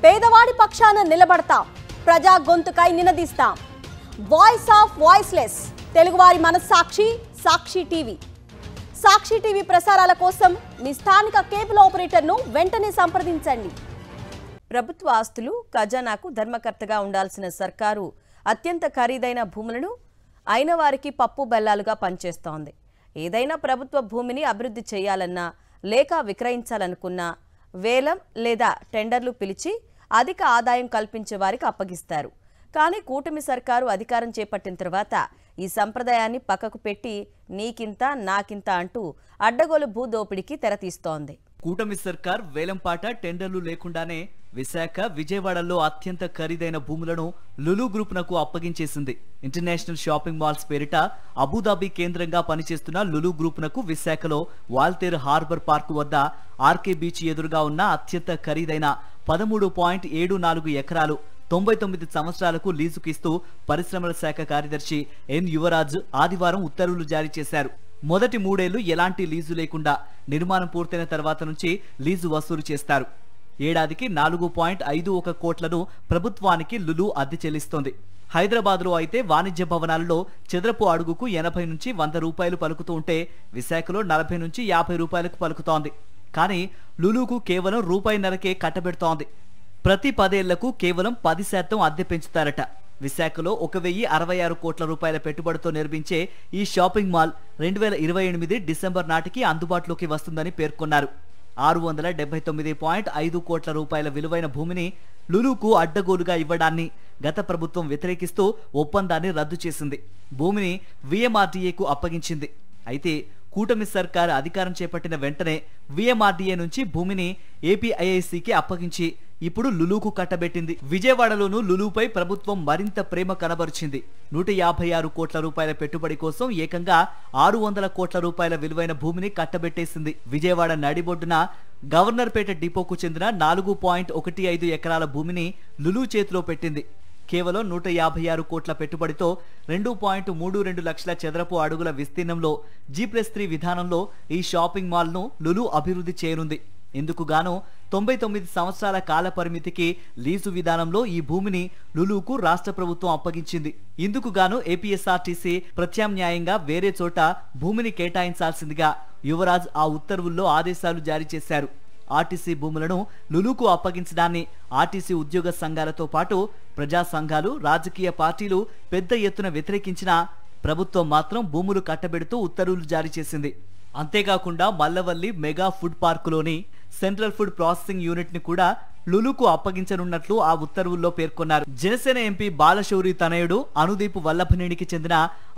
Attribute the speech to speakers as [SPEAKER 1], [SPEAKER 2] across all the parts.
[SPEAKER 1] పేదవాడి పక్షాన నిలబడతాం, ప్రజా గొంతుకై నినదిస్తాం. వాయిస్ ఆఫ్ వాయిస్లెస్, తెలుగువారి మనస్సాక్షి సాక్షి టీవీ. సాక్షి టీవీ ప్రసారాల కోసం మీ స్థానిక కేబుల్ ఆపరేటర్ను వెంటనే సంప్రదించండి. ప్రభుత్వ ఆస్తులు ఖజానాకు ధర్మకర్తగా ఉండాల్సిన సర్కారు అత్యంత ఖరీదైన భూములను అయిన వారికి పప్పు బెల్లాలుగా పనిచేస్తోంది. ఏదైనా ప్రభుత్వ భూమిని అభివృద్ధి చేయాలన్నా లేక విక్రయించాలనుకున్నా వేలం లేదా టెండర్లు పిలిచి అధిక ఆదాయం కల్పించే వారికి అప్పగిస్తారు. కానీ కూటమి సర్కారు అధికారం చేపట్టిన తర్వాత ఈ సంప్రదాయాన్ని పక్కకు పెట్టి నీకింత నాకింత అంటూ అడ్డగోలు భూదోపిడికి తెరతీస్తోంది.
[SPEAKER 2] కూటమి సర్కార్ వేలంపాట టెండర్లు లేకుండానే విశాఖ, విజయవాడలో అత్యంత ఖరీదైన భూములను లులు గ్రూప్నకు అప్పగించేసింది. ఇంటర్నేషనల్ షాపింగ్ మాల్స్ పేరిట అబుదాబి కేంద్రంగా పనిచేస్తున్న లులు గ్రూప్నకు విశాఖలో వాల్తేరు హార్బర్ పార్కు వద్ద ఆర్కే బీచ్ ఎదురుగా ఉన్న అత్యంత ఖరీదైన 13.74 ఎకరాలు 99 సంవత్సరాలకు లీజుకు ఇస్తూ పరిశ్రమల శాఖ కార్యదర్శి ఎన్ యువరాజ్ ఆదివారం ఉత్తర్వులు జారీ చేశారు. మొదటి 3 ఏళ్లు ఎలాంటి లీజు లేకుండా నిర్మాణం పూర్తయిన తర్వాత నుంచి లీజు వసూలు చేస్తారు. ఏడాదికి 4.51 కోట్లను ప్రభుత్వానికి లులు అద్దె చెల్లిస్తోంది. హైదరాబాద్లో అయితే వాణిజ్య భవనాలలో చదరపు అడుగుకు 80 నుంచి 100 రూపాయలు పలుకుతూ ఉంటే విశాఖలో 40 నుంచి 50 రూపాయలకు పలుకుతోంది. కానీ లులుకు కేవలం రూపాయిన్నరకే కట్టబెడుతోంది. ప్రతి 10 ఏళ్లకు కేవలం 10% అద్దె పెంచుతారట. విశాఖలో 1066 కోట్ల రూపాయల పెట్టుబడితో నిర్మించే ఈ షాపింగ్ మాల్ 2028 డిసెంబర్ నాటికి అందుబాటులోకి వస్తుందని పేర్కొన్నారు. 679.5 కోట్ల రూపాయల విలువైన భూమిని లులుకు అడ్డగోలుగా ఇవ్వడాన్ని గత ప్రభుత్వం వ్యతిరేకిస్తూ ఒప్పందాన్ని రద్దు చేసింది. భూమిని విఎంఆర్డీఏకు అప్పగించింది. అయితే కూటమి సర్కారు అధికారం చేపట్టిన వెంటనే విఎంఆర్డీఏ నుంచి భూమిని ఏపీఐఐసికి అప్పగించి ఇప్పుడు లులుకు కట్టబెట్టింది. విజయవాడలోనూ లులుపై ప్రభుత్వం మరింత ప్రేమ కనబరిచింది. 156 కోట్ల రూపాయల పెట్టుబడి కోసం ఏకంగా 600 కోట్ల రూపాయల విలువైన భూమిని కట్టబెట్టేసింది. విజయవాడ నడిబొడ్డున గవర్నర్పేట డిపోకు చెందిన 4.15 ఎకరాల భూమిని లులు చేతిలో పెట్టింది. కేవలం 156 కోట్ల పెట్టుబడితో 2.32 లక్షల చదరపు అడుగుల విస్తీర్ణంలో G+3 విధానంలో ఈ షాపింగ్ మాల్ను లులు అభివృద్ధి చేయనుంది. ఇందుకు గాను 99 సంవత్సరాల కాల పరిమితికి లీజు విధానంలో ఈ భూమిని లులుకు రాష్ట్ర ప్రభుత్వం అప్పగించింది. ఇందుకు గాను ఏపీఎస్ఆర్టీసీ ప్రత్యామ్నాయంగా వేరే చోట భూమిని కేటాయించాల్సిందిగా యువరాజ్ ఆ ఉత్తర్వుల్లో ఆదేశాలు జారీ చేశారు. ఆర్టీసీ భూములను లులుకు అప్పగించడాన్ని ఆర్టీసీ ఉద్యోగ సంఘాలతో పాటు ప్రజా సంఘాలు, రాజకీయ పార్టీలు పెద్ద ఎత్తున వ్యతిరేకించినా ప్రభుత్వం మాత్రం భూములు కట్టబెడుతూ ఉత్తర్వులు జారీ చేసింది. అంతేకాకుండా మల్లవల్లి మెగా ఫుడ్ పార్కులోని సెంట్రల్ ఫుడ్ ప్రాసెసింగ్ యూనిట్ ని కూడా లులుకు అప్పగించనున్నట్లు ఆ ఉత్తర్వుల్లో పేర్కొన్నారు. జనసేన ఎంపీ బాలశౌరి తనయుడు అనుదీప్ వల్లభనేనికి చెందిన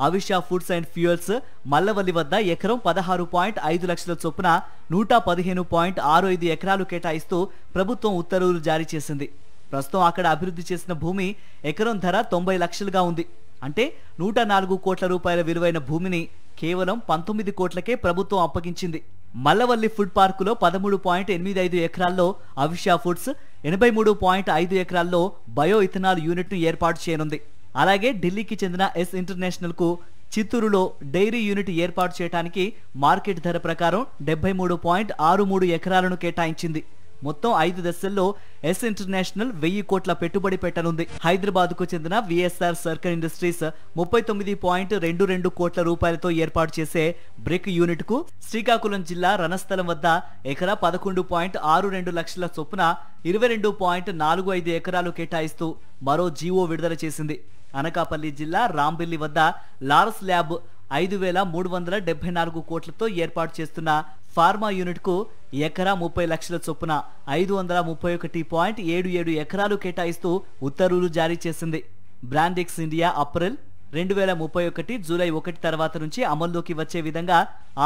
[SPEAKER 2] అవిషా ఫుడ్స్ అండ్ ఫ్యూయల్స్ మల్లవల్లి వద్ద ఎకరం 16.5 లక్షల చొప్పున 115.65 ఎకరాలు కేటాయిస్తూ ప్రభుత్వం ఉత్తర్వులు జారీ చేసింది. ప్రస్తుతం అక్కడ అభివృద్ధి చేసిన భూమి ఎకరం ధర 90 లక్షలుగా ఉంది. అంటే 104 కోట్ల రూపాయల విలువైన భూమిని కేవలం 19 కోట్లకే ప్రభుత్వం అప్పగించింది. మల్లవల్లి ఫుడ్ పార్కులో 13.85 ఎకరాల్లో అవిషా ఫుడ్స్, 83.5 ఎకరాల్లో బయో ఇథనాల్ యూనిట్ ను ఏర్పాటు చేయనుంది. అలాగే ఢిల్లీకి చెందిన ఎస్ ఇంటర్నేషనల్ కు చిత్తూరులో డైరీ యూనిట్ ఏర్పాటు చేయడానికి మార్కెట్ ధర ప్రకారం 73.63 ఎకరాలను కేటాయించింది. మొత్తం 5 దశల్లో ఎస్ ఇంటర్నేషనల్ 1000 కోట్ల పెట్టుబడి పెట్టనుంది. హైదరాబాద్ కు చెందిన విఎస్ఆర్ సర్కిల్ ఇండస్ట్రీస్ 39.22 కోట్ల రూపాయలతో ఏర్పాటు చేసే బ్రిక్ యూనిట్ కు శ్రీకాకుళం జిల్లా రణస్థలం వద్ద ఎకరా 11.62 లక్షల చొప్పున 22.45 ఎకరాలు కేటాయిస్తూ మరో జీవో విడుదల చేసింది. అనకాపల్లి జిల్లా రాంబిల్లి వద్ద లారస్ ల్యాబ్ 5,374 కోట్లతో ఏర్పాటు చేస్తున్న ఫార్మా యూనిట్ కు ఎకరా 30 లక్షల చొప్పున 531.77 ఎకరాలు కేటాయిస్తూ ఉత్తర్వులు జారీ చేసింది. బ్రాండెక్స్ ఇండియా అప్రిల్ 2031 జూలై 1 తర్వాత నుంచి అమల్లోకి వచ్చే విధంగా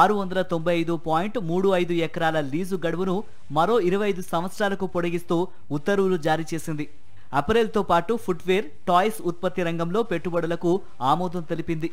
[SPEAKER 2] 695.35 ఎకరాల లీజు గడువును మరో 25 సంవత్సరాలకు పొడిగిస్తూ ఉత్తర్వులు జారీ చేసింది. అపరెల్తో పాటు ఫుట్వేర్, టాయ్స్ ఉత్పత్తి రంగంలో పెట్టుబడులకు ఆమోదం తెలిపింది.